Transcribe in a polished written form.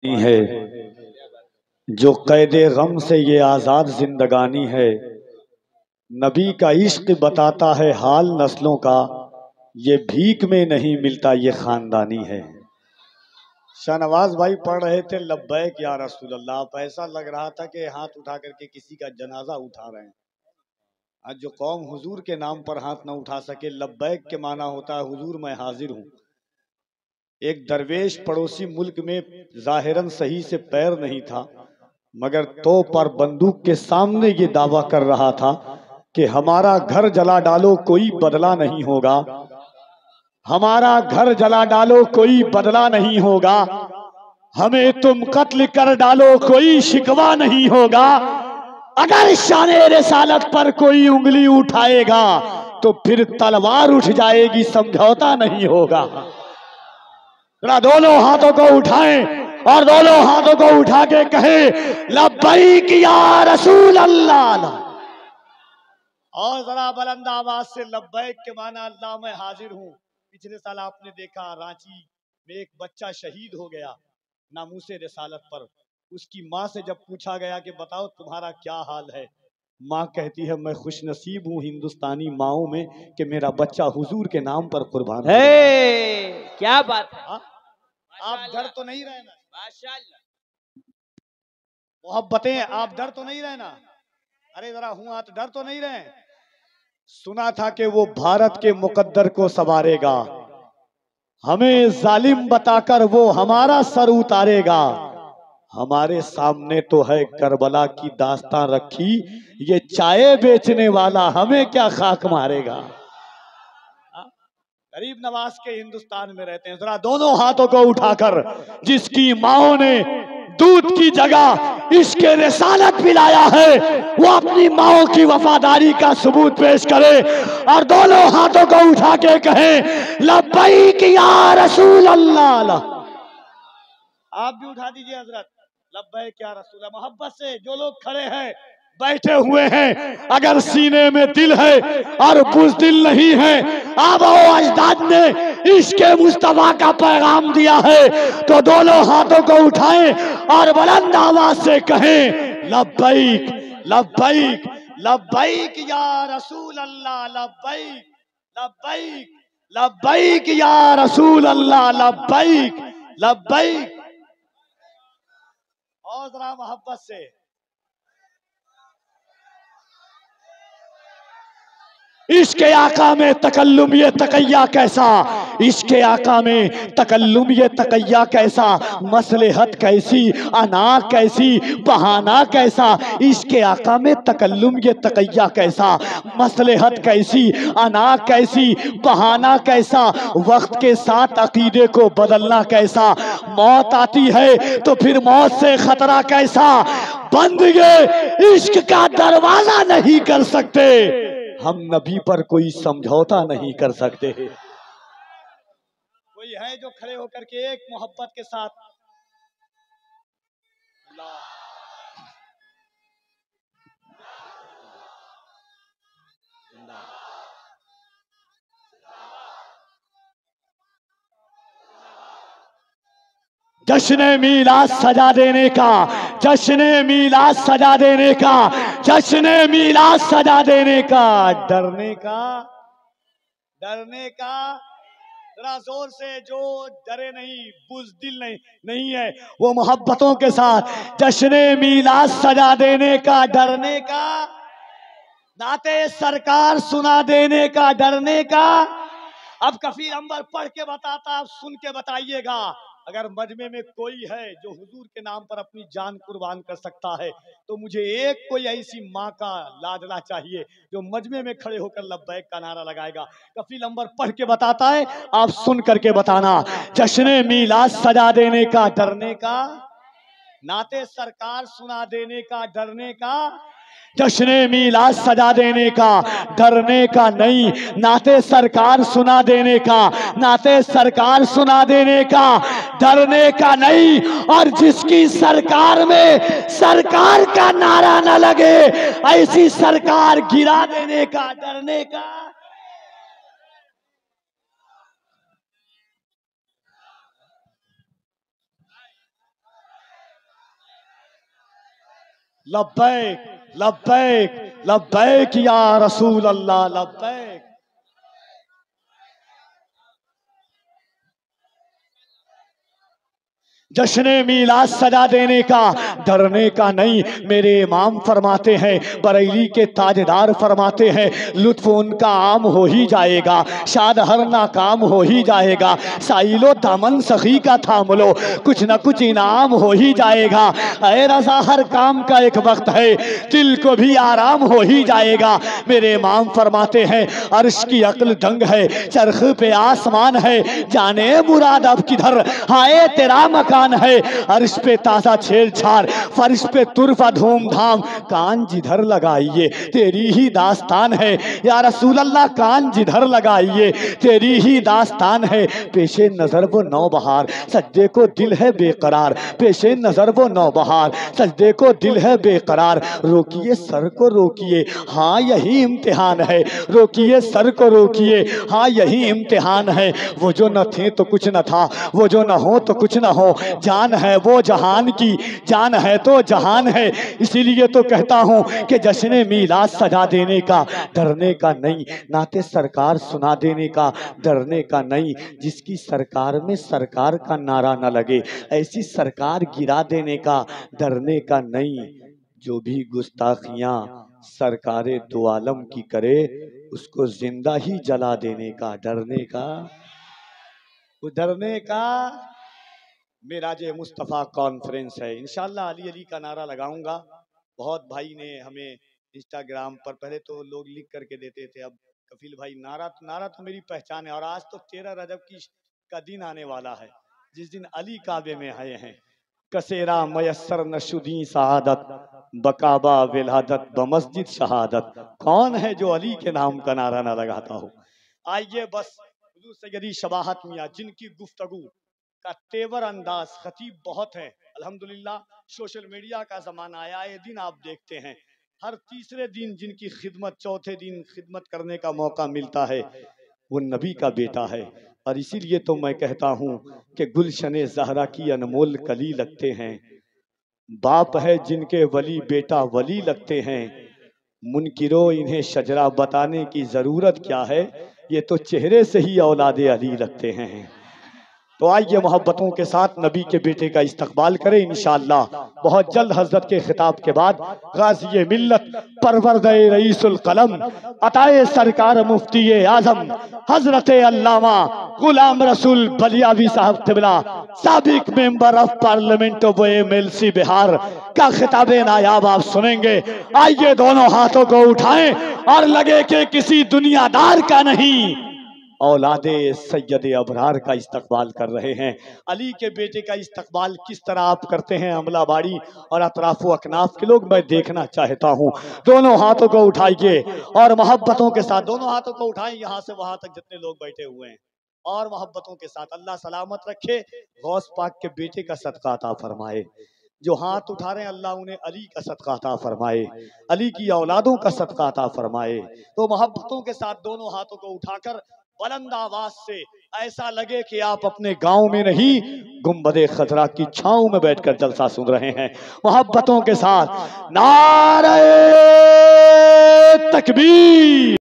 है जो कैदे गम से ये आज़ाद जिंदगानी है। नबी का इश्क बताता है हाल नस्लों का, ये भीख में नहीं मिलता ये खानदानी है। शाहनवाज भाई पढ़ रहे थे लब्बैक या रसूल अल्लाह। आप ऐसा लग रहा था कि हाथ उठा करके किसी का जनाजा उठा रहे हैं। आज जो कौम हुजूर के नाम पर हाथ न उठा सके, लब्बैक के माना होता है हुजूर मैं हाजिर हूँ। एक दरवेश पड़ोसी मुल्क में जाहिरन सही से पैर नहीं था, मगर तो पर बंदूक के सामने ये दावा कर रहा था कि हमारा घर जला डालो कोई बदला नहीं होगा, हमारा घर जला डालो कोई बदला नहीं होगा, हमें तुम कत्ल कर डालो कोई शिकवा नहीं होगा, अगर शाने रिसालत पर कोई उंगली उठाएगा तो फिर तलवार उठ जाएगी, समझौता नहीं होगा। दोनों हाथों को उठाएं और दोनों हाथों को उठा के कहें लब्बैक या रसूल अल्लाह। और जरा बुलंद आवाज से लब्बैक के माना अल्लाह मैं हाजिर हूँ। पिछले साल आपने देखा रांची में एक बच्चा शहीद हो गया नामूसे रिसालत पर। उसकी माँ से जब पूछा गया कि बताओ तुम्हारा क्या हाल है, माँ कहती है मैं खुश नसीब हूँ हिंदुस्तानी माओं में कि मेरा बच्चा हुजूर के नाम पर कुर्बान है। क्या बात है। आप डर तो नहीं रहना, मोहब्बतें आप डर तो नहीं रहना। अरे जरा हूं आप डर तो नहीं रहे। सुना था कि वो भारत के मुकद्दर को संवारेगा, हमें जालिम बताकर वो हमारा सर उतारेगा। हमारे सामने तो है करबला की दास्तां रखी, ये चाय बेचने वाला हमें क्या खाक मारेगा। गरीब नवाज के हिंदुस्तान में रहते हैं। जरा दोनों हाथों को उठाकर जिसकी माओ ने दूध की जगह इसके रिसालत पिलाया है, वो अपनी माओ की वफादारी का सबूत पेश करे और दोनों हाथों को उठा के कहे लब्बैक या रसूल अल्लाह। आप भी उठा दीजिए हजरत, लब्बैक या रसूल अल्लाह। मोहब्बत से जो लोग खड़े हैं बैठे हुए हैं, अगर सीने में दिल है और बुज़दिल नहीं है, आबाओ अजदाद ने इश्क़े मुस्तफा का पैगाम दिया है, तो दोनों हाथों को उठाएं और बुलंद आवाज से कहें लब्बैक लब्बैक लब्बैक या रसूल अल्लाह, लब्बैक लब्बैक लब्बैक या रसूल अल्लाह, लब्बैक लब्बैक। और जरा मोहब्बत से इसके आका में तकल्लुम ये तकैया कैसा, इसके आका में तकल्लुम ये तकैया कैसा, मसलहत कैसी अना कैसी बहाना कैसा। इसके आका में तकल्लुम ये तकैया कैसा, मसलहत कैसी अना कैसी बहाना कैसा, वक्त के साथ अकीदे को बदलना कैसा। मौत आती है तो फिर मौत से खतरा कैसा, बंदे इश्क का दरवाजा नहीं कर सकते, हम नबी पर कोई समझौता नहीं कर सकते। कोई है जो खड़े होकर के एक मोहब्बत के साथ जश्न मीलाद सजा देने का, जश्न मीलाद सजा देने का, जश्न मीलाद सजा देने का, डरने का डरने का। जरा जोर से, जो डरे नहीं बुज़दिल नहीं है वो मोहब्बतों के साथ जश्न मीलाद सजा देने का, डरने का, नाते सरकार सुना देने का, डरने का। अब कफील अंबर पढ़ के बताता, आप सुन के बताइएगा। अगर मजमे में कोई है जो हुजूर के नाम पर अपनी जान कुर्बान कर सकता है, तो मुझे एक कोई ऐसी माँ का लाडला चाहिए जो मजमे में खड़े होकर लब्बैक का नारा लगाएगा। कफील अंबर पढ़ के बताता है, आप सुन करके बताना। जश्न मीलाद सजा देने का, डरने का, नाते सरकार सुना देने का, डरने का, जश्न मीलाद सजा देने का, डरने का नहीं, नाते सरकार सुना देने का, नाते सरकार सुना देने का, डरने का नहीं। और जिसकी सरकार में सरकार का नारा न लगे, ऐसी सरकार गिरा देने का, डरने का। लब्बैक लब्बैक लब्बैक या रसूल अल्लाह लब्बैक। जश्न मीलाद सजा देने का, डरने का नहीं। मेरे इमाम फरमाते हैं, बरेली के ताजदार फरमाते हैं, लुत्फ उनका आम हो ही जाएगा, शाद हर नाकाम हो ही जाएगा। साइलो दामन सखी का थाम लो, कुछ न कुछ इनाम हो ही जाएगा। ऐ रज़ा हर काम का एक वक्त है, दिल को भी आराम हो ही जाएगा। मेरे इमाम फरमाते हैं, अर्श की अक्ल दंग है, चरख पे आसमान है, जाने मुराद अब किधर, हाय तेरा मकान है। अर्श पे ताजा छेड़छाड़, फर्श पे तुरफा धूमधाम, कान जिधर लगाइए तेरी ही दास्तान है। या रसूल अल्लाह कान जिधर लगाइए तेरी ही दास्तान है। पेशे नजर वो नौबहार, सज्दे को दिल है बेकरार। पेशे नजर वो नौबहार, सज्दे को दिल है बेकरार। रोकिए सर को रोकिए, हाँ यही इम्तिहान है। रोकिए सर को रोकिए, हाँ यही इम्तिहान है। वो जो न थे तो कुछ न था, वो जो न हो तो कुछ न हो। जान है वो जहान की, जान है तो जहान है। इसीलिए तो कहता हूँ कि जश्न मीलाद सजा देने का, डरने का नहीं। नाते सरकार सुना देने का, डरने का नहीं। जिसकी सरकार में सरकार का नारा न लगे, ऐसी सरकार गिरा देने का, डरने का नहीं। जो भी गुस्ताखियाँ सरकारे दो आलम की करे, उसको जिंदा ही जला देने का, डरने का, डरने का। मेराज मुस्तफ़ा कॉन्फ्रेंस है, इंशाल्लाह अली अली का नारा लगाऊंगा। बहुत भाई ने हमें इंस्टाग्राम पर, पहले तो लोग लिख करके देते थे, अब कफील भाई नारा तो मेरी पहचान है। और आज तो 13 रजब का दिन आने वाला है, जिस दिन अली काबे में आए हैं। कसेरा मयसर नशुदी शहादत, बकाबा विलादत बमस्जिद शहादत। कौन है जो अली के नाम का नारा ना लगाता हो। आइए बस, हुजूर सैयदी शबाहत मियां, जिनकी गुफ्तगू का तेवर अंदाज खतीब बहुत है। अल्हम्दुलिल्लाह सोशल मीडिया का ज़माना आया, ये दिन आप देखते हैं हर तीसरे दिन जिनकी खिदमत, चौथे दिन खिदमत करने का मौका मिलता है, वो नबी का बेटा है। और इसीलिए तो मैं कहता हूँ कि गुलशने ज़हरा की अनमोल कली लगते हैं। बाप है जिनके वली बेटा वली लगते हैं। मुनकिरो इन्हें शजरा बताने की ज़रूरत क्या है, ये तो चेहरे से ही औलादे अली लगते हैं। तो आइए मोहब्बतों के साथ नबी के बेटे का इस्तकबाल करें इंशाअल्लाह। बहुत जल्द हजरत के खिताब के बाद गाज़ी मिल्लत परवरदे रईसुल कलम अताए सरकार मुफ्ती आजम हजरत अल्लामा गुलाम रसूल बलियावी साहब तिबला साबिक member of parliament of MLC Bihar का खिताब नायाब आप सुनेंगे। आइए दोनों हाथों को उठाएं और लगे कि किसी दुनियादार का नहीं, औलादे सैयद अबरार का इस्तकबाल कर रहे हैं। अली के बेटे का इस्तकबाल किस तरह आप करते हैं अमलाबाड़ी और अतराफ़ अकनाफ के लोग, मैं देखना चाहता हूँ। दोनों हाथों को उठाइए और मोहब्बतों के साथ, दोनों हाथों को उठाएं यहाँ से वहां तक जितने लोग बैठे हुए हैं, और मोहब्बतों के साथ अल्लाह सलामत रखे, गौस पाक के बेटे का सदका अता फरमाए। जो हाथ उठा रहे हैं अल्लाह उन्हें अली का सदका अता फरमाए, अली की औलादों का सदका अता फरमाए। तो मोहब्बतों के साथ दोनों हाथों को उठाकर बुलंद आवाज से ऐसा लगे कि आप अपने गांव में नहीं, गुंबदे खजरा की छांव में बैठकर जलसा सुन रहे हैं। मोहब्बतों के साथ नारे तकबीर।